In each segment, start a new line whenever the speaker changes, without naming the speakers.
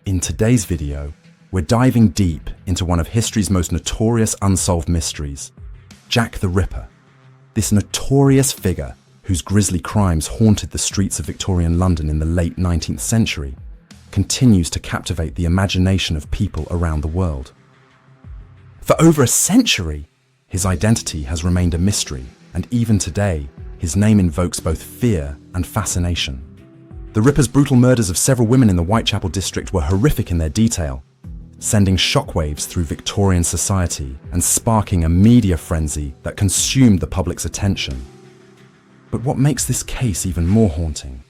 In today's video, we're diving deep into one of history's most notorious unsolved mysteries, Jack the Ripper. This notorious figure, whose grisly crimes haunted the streets of Victorian London in the late 19th century, continues to captivate the imagination of people around the world. For over a century, his identity has remained a mystery, and even today, his name invokes both fear and fascination. The Ripper's brutal murders of several women in the Whitechapel district were horrific in their detail, sending shockwaves through Victorian society and sparking a media frenzy that consumed the public's attention. But what makes this case even more haunting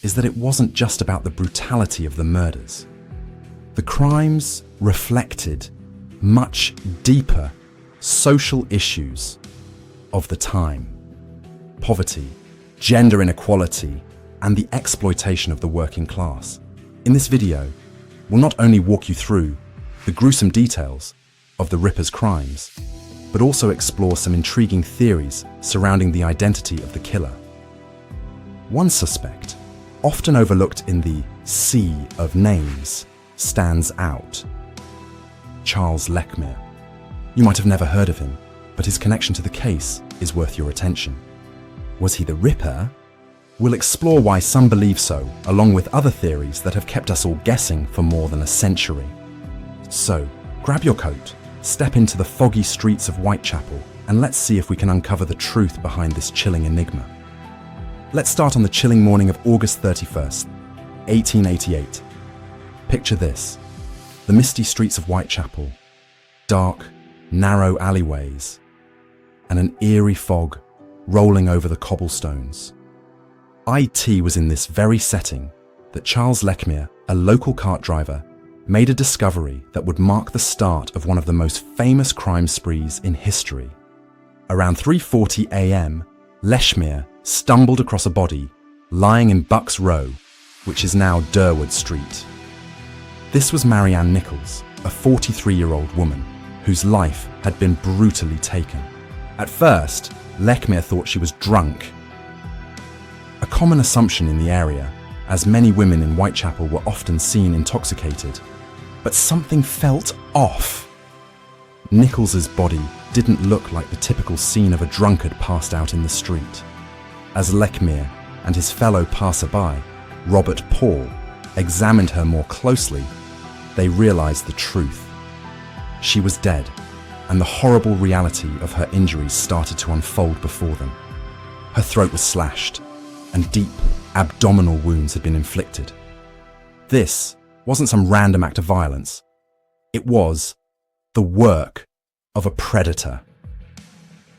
is that it wasn't just about the brutality of the murders. The crimes reflected much deeper social issues of the time: poverty, gender inequality, and the exploitation of the working class. In this video, we'll not only walk you through the gruesome details of the Ripper's crimes, but also explore some intriguing theories surrounding the identity of the killer. One suspect, often overlooked in the sea of names, stands out: Charles Lechmere. You might have never heard of him, but his connection to the case is worth your attention. Was he the Ripper? We'll explore why some believe so, along with other theories that have kept us all guessing for more than a century. So, grab your coat, step into the foggy streets of Whitechapel, and let's see if we can uncover the truth behind this chilling enigma. Let's start on the chilling morning of August 31st, 1888. Picture this: the misty streets of Whitechapel, dark, narrow alleyways, and an eerie fog rolling over the cobblestones. It was in this very setting that Charles Lechmere, a local cart driver, made a discovery that would mark the start of one of the most famous crime sprees in history. Around 3:40 a.m., Lechmere stumbled across a body lying in Bucks Row, which is now Durward Street. This was Marianne Nichols, a 43-year-old woman whose life had been brutally taken. At first, Lechmere thought she was drunk. A common assumption in the area, as many women in Whitechapel were often seen intoxicated. But something felt off. Nichols's body didn't look like the typical scene of a drunkard passed out in the street. As Lechmere and his fellow passerby, Robert Paul, examined her more closely, they realized the truth. She was dead, and the horrible reality of her injuries started to unfold before them. Her throat was slashed, and deep abdominal wounds had been inflicted. This wasn't some random act of violence. It was the work of a predator.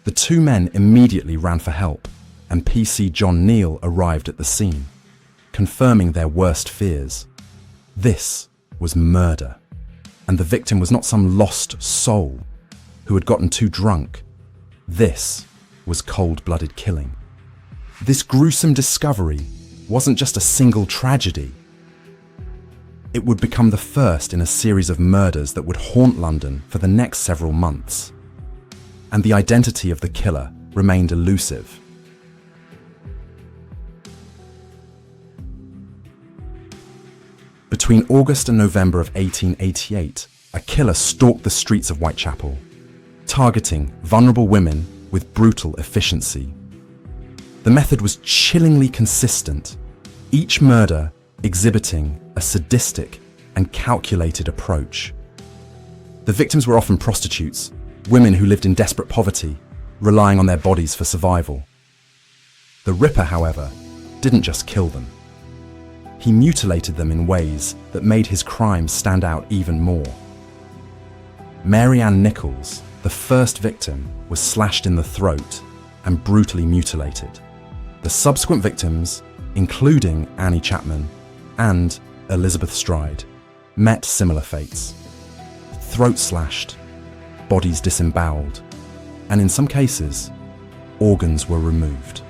The two men immediately ran for help, and PC John Neal arrived at the scene, confirming their worst fears. This was murder, and the victim was not some lost soul who had gotten too drunk. This was cold-blooded killing. This gruesome discovery wasn't just a single tragedy. It would become the first in a series of murders that would haunt London for the next several months. And the identity of the killer remained elusive. Between August and November of 1888, a killer stalked the streets of Whitechapel, targeting vulnerable women with brutal efficiency. The method was chillingly consistent, each murder exhibiting a sadistic and calculated approach. The victims were often prostitutes, women who lived in desperate poverty, relying on their bodies for survival. The Ripper, however, didn't just kill them. He mutilated them in ways that made his crimes stand out even more. Marianne Nichols, the first victim, was slashed in the throat and brutally mutilated. The subsequent victims, including Annie Chapman and Elizabeth Stride, met similar fates. Throats slashed, bodies disemboweled, and in some cases, organs were removed.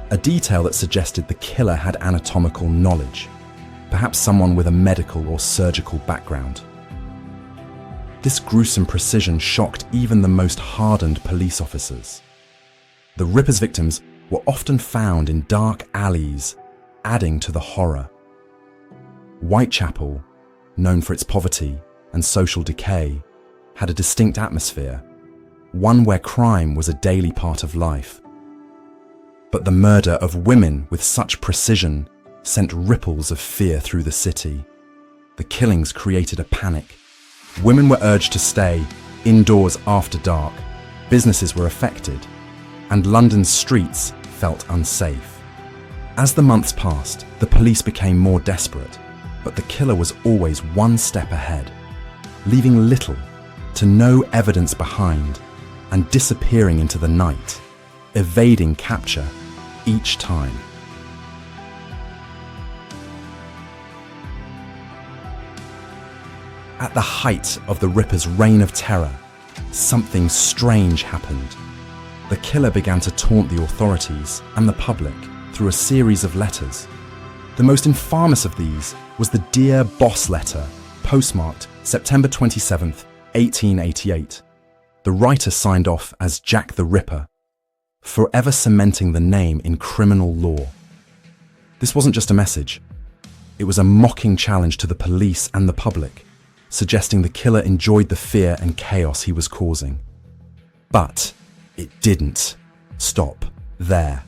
A detail that suggested the killer had anatomical knowledge, perhaps someone with a medical or surgical background. This gruesome precision shocked even the most hardened police officers. The Ripper's victims were often found in dark alleys, adding to the horror. Whitechapel, known for its poverty and social decay, had a distinct atmosphere, one where crime was a daily part of life. But the murder of women with such precision sent ripples of fear through the city. The killings created a panic. Women were urged to stay indoors after dark, businesses were affected, and London's streets felt unsafe. As the months passed, the police became more desperate, but the killer was always one step ahead, leaving little to no evidence behind and disappearing into the night, evading capture each time. At the height of the Ripper's reign of terror, something strange happened. The killer began to taunt the authorities and the public through a series of letters. The most infamous of these was the Dear Boss letter, postmarked September 27th, 1888. The writer signed off as Jack the Ripper, forever cementing the name in criminal law. This wasn't just a message. It was a mocking challenge to the police and the public, suggesting the killer enjoyed the fear and chaos he was causing. But it didn't stop there.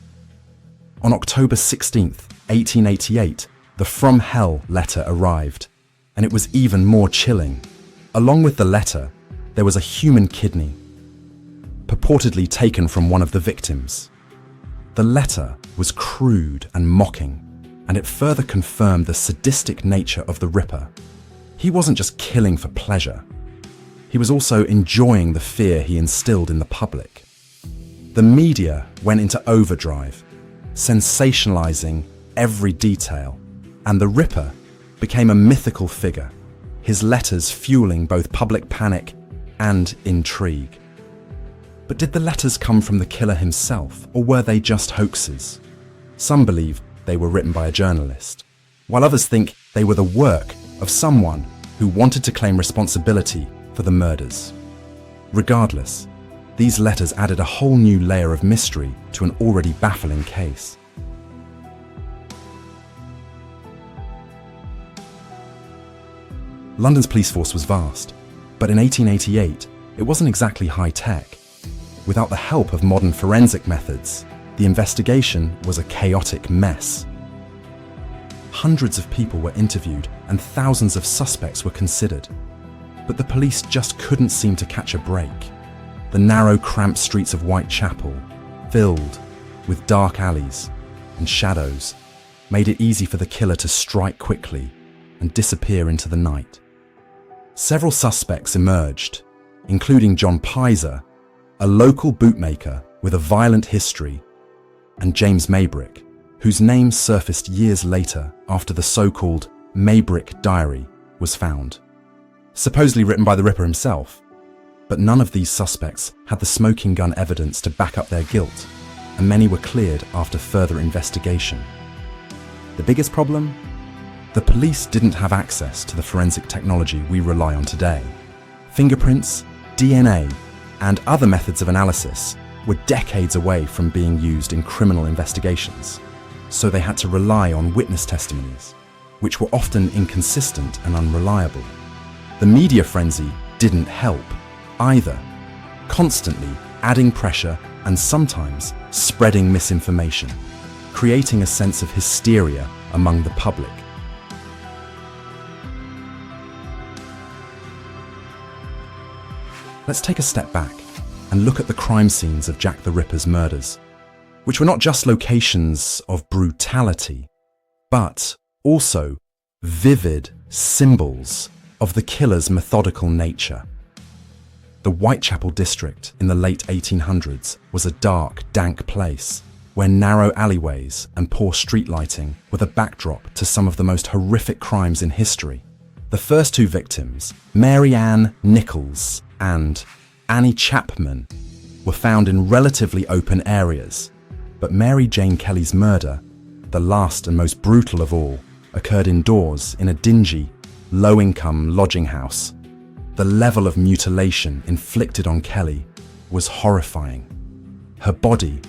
On October 16th, 1888, the From Hell letter arrived, and it was even more chilling. Along with the letter, there was a human kidney, purportedly taken from one of the victims. The letter was crude and mocking, and it further confirmed the sadistic nature of the Ripper. He wasn't just killing for pleasure. He was also enjoying the fear he instilled in the public. The media went into overdrive, sensationalizing every detail, and the Ripper became a mythical figure, his letters fueling both public panic and intrigue. But did the letters come from the killer himself, or were they just hoaxes? Some believe they were written by a journalist, while others think they were the work of someone who wanted to claim responsibility for the murders. Regardless, these letters added a whole new layer of mystery to an already baffling case. London's police force was vast, but in 1888, it wasn't exactly high-tech. Without the help of modern forensic methods, the investigation was a chaotic mess. Hundreds of people were interviewed and thousands of suspects were considered, but the police just couldn't seem to catch a break. The narrow, cramped streets of Whitechapel, filled with dark alleys and shadows, made it easy for the killer to strike quickly and disappear into the night. Several suspects emerged, including John Pizer, a local bootmaker with a violent history, and James Maybrick, whose name surfaced years later after the so-called Maybrick Diary was found, supposedly written by the Ripper himself. But none of these suspects had the smoking gun evidence to back up their guilt, and many were cleared after further investigation. The biggest problem? The police didn't have access to the forensic technology we rely on today. Fingerprints, DNA, and other methods of analysis were decades away from being used in criminal investigations, so they had to rely on witness testimonies, which were often inconsistent and unreliable. The media frenzy didn't help either, constantly adding pressure and sometimes spreading misinformation, creating a sense of hysteria among the public. Let's take a step back and look at the crime scenes of Jack the Ripper's murders, which were not just locations of brutality, but also vivid symbols of the killer's methodical nature. The Whitechapel district in the late 1800s was a dark, dank place where narrow alleyways and poor street lighting were the backdrop to some of the most horrific crimes in history. The first two victims, Mary Ann Nichols and Annie Chapman, were found in relatively open areas, but Mary Jane Kelly's murder, the last and most brutal of all, occurred indoors in a dingy, low-income lodging house. The level of mutilation inflicted on Kelly was horrifying. Her body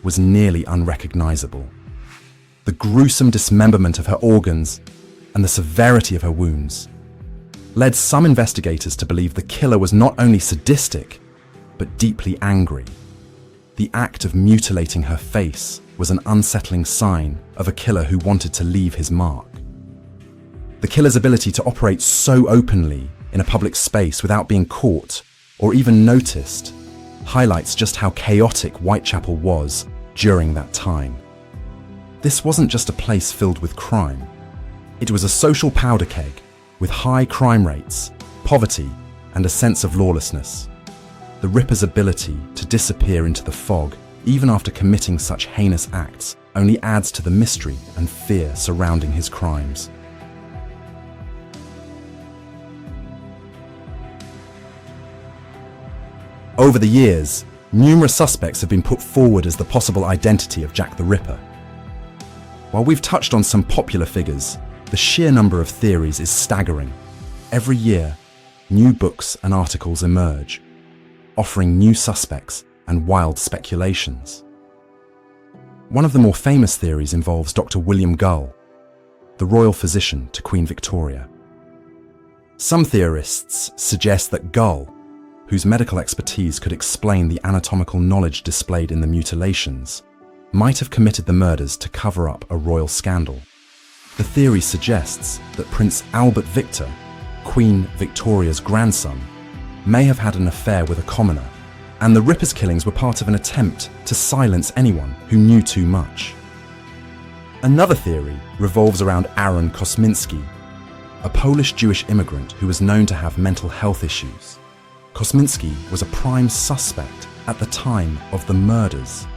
was nearly unrecognizable. The gruesome dismemberment of her organs and the severity of her wounds led some investigators to believe the killer was not only sadistic, but deeply angry. The act of mutilating her face was an unsettling sign of a killer who wanted to leave his mark. The killer's ability to operate so openly in a public space without being caught or even noticed highlights just how chaotic Whitechapel was during that time. This wasn't just a place filled with crime. It was a social powder keg with high crime rates, poverty, and a sense of lawlessness. The Ripper's ability to disappear into the fog, even after committing such heinous acts, only adds to the mystery and fear surrounding his crimes. Over the years, numerous suspects have been put forward as the possible identity of Jack the Ripper. While we've touched on some popular figures, the sheer number of theories is staggering. Every year, new books and articles emerge, offering new suspects and wild speculations. One of the more famous theories involves Dr. William Gull, the royal physician to Queen Victoria. Some theorists suggest that Gull, whose medical expertise could explain the anatomical knowledge displayed in the mutilations, might have committed the murders to cover up a royal scandal. The theory suggests that Prince Albert Victor, Queen Victoria's grandson, may have had an affair with a commoner, and the Ripper's killings were part of an attempt to silence anyone who knew too much. Another theory revolves around Aaron Kosminski, a Polish Jewish immigrant who was known to have mental health issues. Kosminski was a prime suspect at the time of the murders,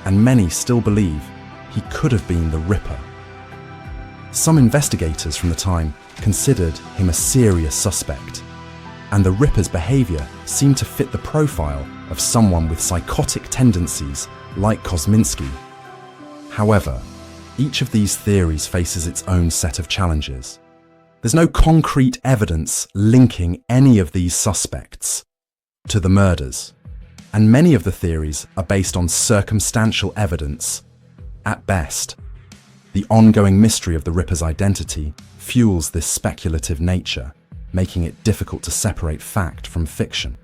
and many still believe he could have been the Ripper. Some investigators from the time considered him a serious suspect, and the Ripper's behaviour seemed to fit the profile of someone with psychotic tendencies like Kosminski. However, each of these theories faces its own set of challenges. There's no concrete evidence linking any of these suspects to the murders, and many of the theories are based on circumstantial evidence at best. The ongoing mystery of the Ripper's identity fuels this speculative nature, making it difficult to separate fact from fiction.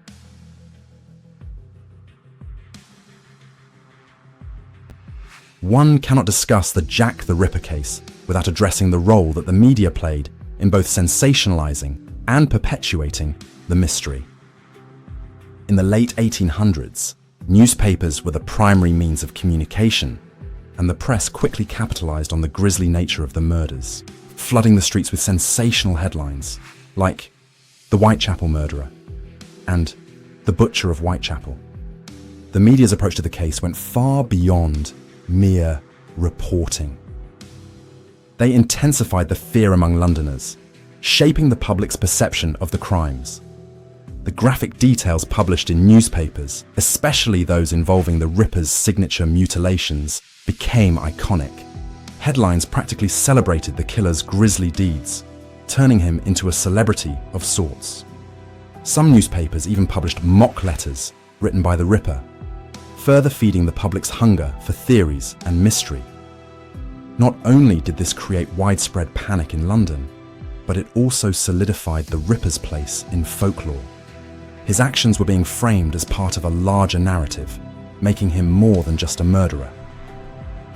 One cannot discuss the Jack the Ripper case without addressing the role that the media played in both sensationalizing and perpetuating the mystery. In the late 1800s, newspapers were the primary means of communication, and the press quickly capitalized on the grisly nature of the murders, flooding the streets with sensational headlines like "The Whitechapel Murderer" and "The Butcher of Whitechapel." The media's approach to the case went far beyond mere reporting. They intensified the fear among Londoners, shaping the public's perception of the crimes. The graphic details published in newspapers, especially those involving the Ripper's signature mutilations, became iconic. Headlines practically celebrated the killer's grisly deeds, turning him into a celebrity of sorts. Some newspapers even published mock letters written by the Ripper, further feeding the public's hunger for theories and mystery. Not only did this create widespread panic in London, but it also solidified the Ripper's place in folklore. His actions were being framed as part of a larger narrative, making him more than just a murderer.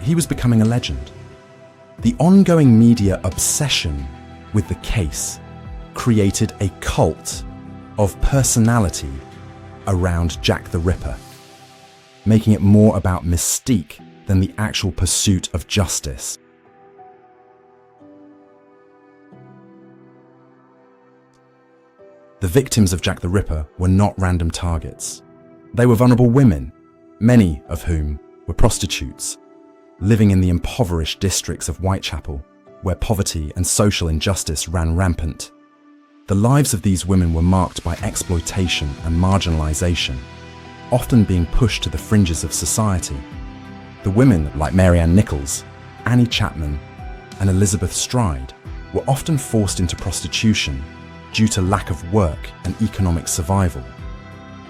He was becoming a legend. The ongoing media obsession with the case created a cult of personality around Jack the Ripper, making it more about mystique than the actual pursuit of justice. The victims of Jack the Ripper were not random targets. They were vulnerable women, many of whom were prostitutes, living in the impoverished districts of Whitechapel, where poverty and social injustice ran rampant. The lives of these women were marked by exploitation and marginalization, often being pushed to the fringes of society. The women, like Mary Ann Nichols, Annie Chapman, and Elizabeth Stride, were often forced into prostitution due to lack of work and economic survival.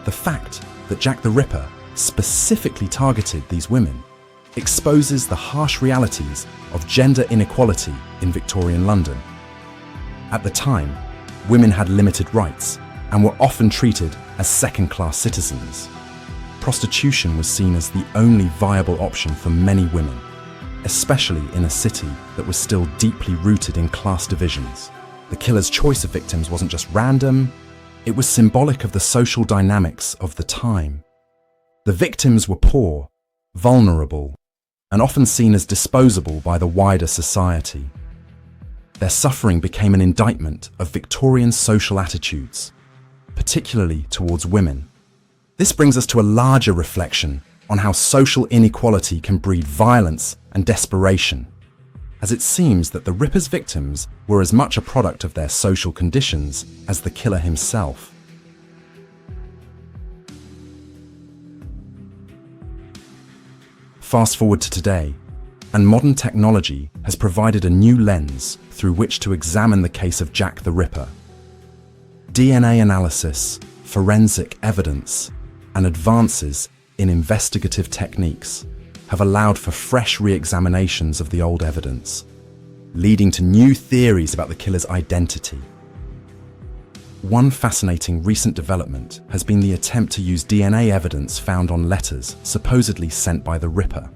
The fact that Jack the Ripper specifically targeted these women exposes the harsh realities of gender inequality in Victorian London At the time, women had limited rights and were often treated as second-class citizens. Prostitution was seen as the only viable option for many women, especially in a city that was still deeply rooted in class divisions. The killer's choice of victims wasn't just random, it was symbolic of the social dynamics of the time. The victims were poor, vulnerable, and often seen as disposable by the wider society. Their suffering became an indictment of Victorian social attitudes, particularly towards women. This brings us to a larger reflection on how social inequality can breed violence and desperation, as it seems that the Ripper's victims were as much a product of their social conditions as the killer himself. Fast forward to today, and modern technology has provided a new lens through which to examine the case of Jack the Ripper. DNA analysis, forensic evidence, and advances in investigative techniques have allowed for fresh re-examinations of the old evidence, leading to new theories about the killer's identity. One fascinating recent development has been the attempt to use DNA evidence found on letters supposedly sent by the Ripper.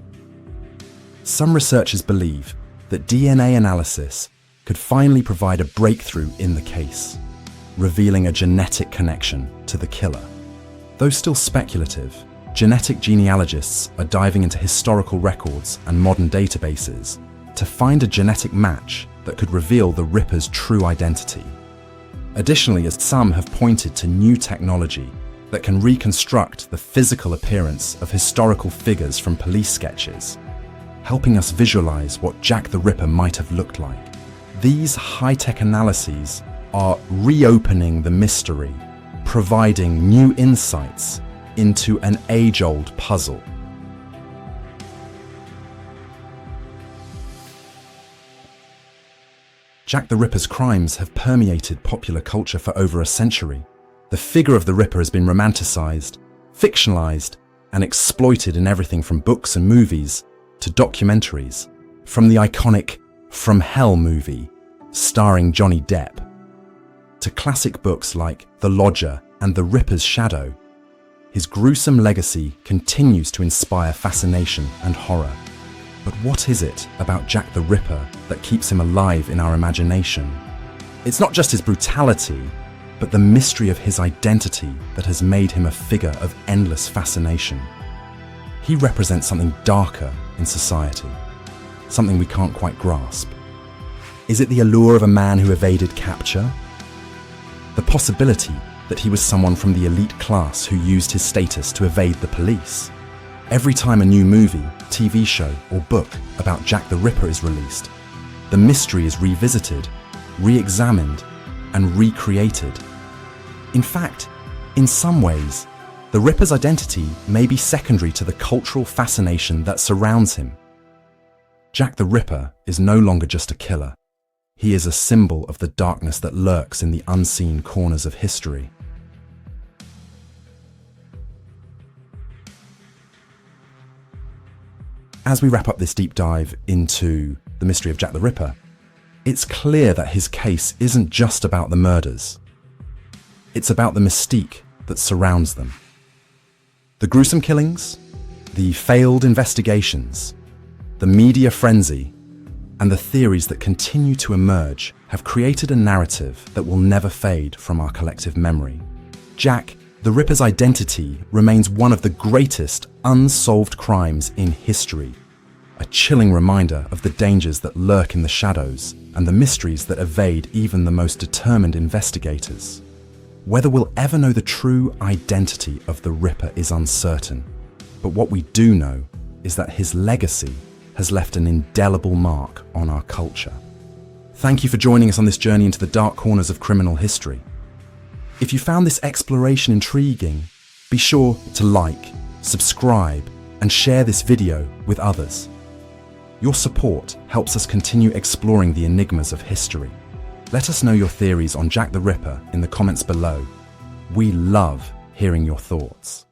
Some researchers believe that DNA analysis could finally provide a breakthrough in the case, revealing a genetic connection to the killer. Though still speculative, genetic genealogists are diving into historical records and modern databases to find a genetic match that could reveal the Ripper's true identity. Additionally, as some have pointed to new technology that can reconstruct the physical appearance of historical figures from police sketches, helping us visualize what Jack the Ripper might have looked like. These high-tech analyses are reopening the mystery, providing new insights into an age-old puzzle. Jack the Ripper's crimes have permeated popular culture for over a century. The figure of the Ripper has been romanticized, fictionalized, and exploited in everything from books and movies to documentaries, from the iconic From Hell movie starring Johnny Depp, to classic books like The Lodger and The Ripper's Shadow. His gruesome legacy continues to inspire fascination and horror. But what is it about Jack the Ripper that keeps him alive in our imagination? It's not just his brutality, but the mystery of his identity that has made him a figure of endless fascination. He represents something darker in society, something we can't quite grasp. Is it the allure of a man who evaded capture? The possibility that he was someone from the elite class who used his status to evade the police? Every time a new movie, TV show, or book about Jack the Ripper is released, the mystery is revisited, re-examined, and recreated. In fact, in some ways, the Ripper's identity may be secondary to the cultural fascination that surrounds him. Jack the Ripper is no longer just a killer. He is a symbol of the darkness that lurks in the unseen corners of history. As we wrap up this deep dive into the mystery of Jack the Ripper, it's clear that his case isn't just about the murders. It's about the mystique that surrounds them. The gruesome killings, the failed investigations, the media frenzy, and the theories that continue to emerge have created a narrative that will never fade from our collective memory. Jack the Ripper's identity remains one of the greatest unsolved crimes in history, a chilling reminder of the dangers that lurk in the shadows and the mysteries that evade even the most determined investigators. Whether we'll ever know the true identity of the Ripper is uncertain, but what we do know is that his legacy has left an indelible mark on our culture. Thank you for joining us on this journey into the dark corners of criminal history. If you found this exploration intriguing, be sure to like, subscribe, and share this video with others. Your support helps us continue exploring the enigmas of history. Let us know your theories on Jack the Ripper in the comments below. We love hearing your thoughts.